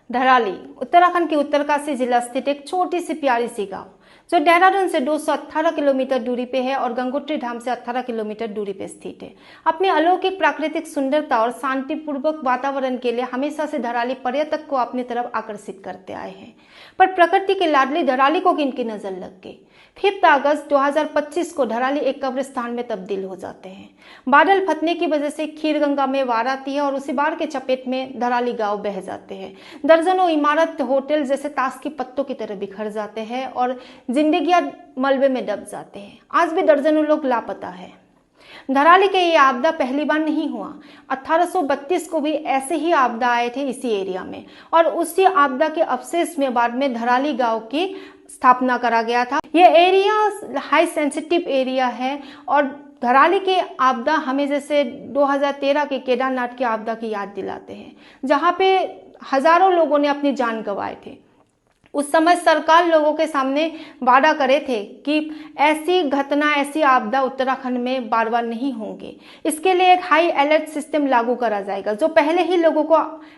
धराली उत्तराखंड के उत्तरकाशी जिला स्थित एक छोटी सी प्यारी सी गांव जो देहरादून से 218 किलोमीटर दूरी पे है और गंगोत्री धाम से 18 किलोमीटर दूरी पे स्थित है। अपनी अलौकिक प्राकृतिक सुंदरता और शांतिपूर्वक वातावरण के लिए हमेशा से धराली पर्यटक को अपनी तरफ आकर्षित करते आए हैं। पर प्रकृति के लाडली धराली को किनकी नजर लग गई? 5 अगस्त 2025 को धराली एक कब्रिस्तान में तब्दील हो जाते हैं। बादल फटने की वजह से खीर गंगा में बाढ़ आती है और उसी बाढ़ के चपेट में धराली गांव बह जाते हैं। दर्जनों इमारत होटल जैसे ताश के पत्तों की तरह बिखर जाते हैं और जिंदगियां मलबे में दब जाते हैं। आज भी दर्जनों लोग लापता है। धराली के ये आपदा पहली बार नहीं हुआ। 1832 को भी ऐसे ही आपदा आए थे इसी एरिया में और उसी आपदा के अवशेष में बाद में धराली गांव की स्थापना करा गया था। ये एरिया हाई सेंसिटिव एरिया है और धराली के आपदा हमें जैसे 2013 के केदारनाथ की आपदा की याद दिलाते हैं, जहां पे हजारों लोगों ने अपनी जान गंवाए थे। उस समय सरकार लोगों के सामने वादा करे थे कि ऐसी घटना, ऐसी आपदा उत्तराखंड में बार बार नहीं होंगे। इसके लिए एक हाई अलर्ट सिस्टम लागू करा जाएगा जो पहले ही लोगों को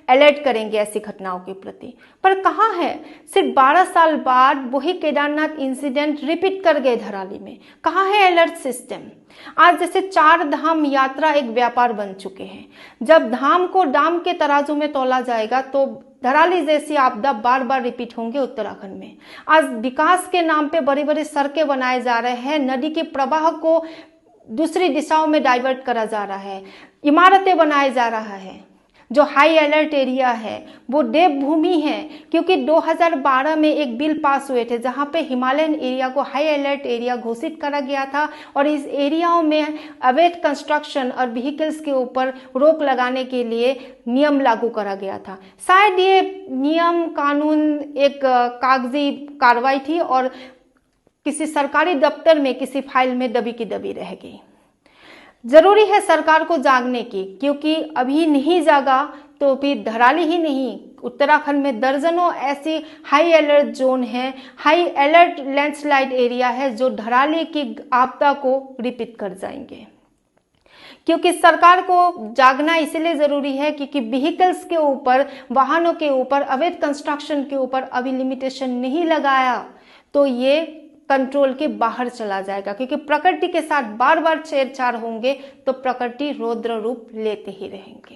अलर्ट करेंगे ऐसी घटनाओं के प्रति। पर कहाँ है? सिर्फ 12 साल बाद वही केदारनाथ इंसिडेंट रिपीट कर गए धराली में। कहाँ है अलर्ट सिस्टम? आज जैसे 4 धाम यात्रा एक व्यापार बन चुके हैं। जब धाम को दाम के तराजू में तोला जाएगा तो धराली जैसी आपदा बार बार रिपीट होंगे उत्तराखंड में। आज विकास के नाम पे बड़ी बड़ी सड़कें बनाए जा रहे हैं, नदी के प्रवाह को दूसरी दिशाओं में डाइवर्ट करा जा रहा है, इमारतें बनाए जा रहा है। जो हाई अलर्ट एरिया है वो देवभूमि है, क्योंकि 2012 में एक बिल पास हुए थे जहां पे हिमालयन एरिया को हाई अलर्ट एरिया घोषित करा गया था और इस एरियाओं में अवैध कंस्ट्रक्शन और व्हीकल्स के ऊपर रोक लगाने के लिए नियम लागू करा गया था। शायद ये नियम कानून एक कागजी कार्रवाई थी और किसी सरकारी दफ्तर में किसी फाइल में दबी की दबी रह गई। जरूरी है सरकार को जागने की, क्योंकि अभी नहीं जागा तो फिर धराली ही नहीं, उत्तराखंड में दर्जनों ऐसी हाई अलर्ट जोन है, हाई अलर्ट लैंडस्लाइड एरिया है जो धराली की आपदा को रिपीट कर जाएंगे। क्योंकि सरकार को जागना इसलिए जरूरी है क्योंकि व्हीकल्स के ऊपर, वाहनों के ऊपर, अवैध कंस्ट्रक्शन के ऊपर अभी लिमिटेशन नहीं लगाया तो ये कंट्रोल के बाहर चला जाएगा। क्योंकि प्रकृति के साथ बार बार छेड़छाड़ होंगे तो प्रकृति रौद्र रूप लेते ही रहेंगे।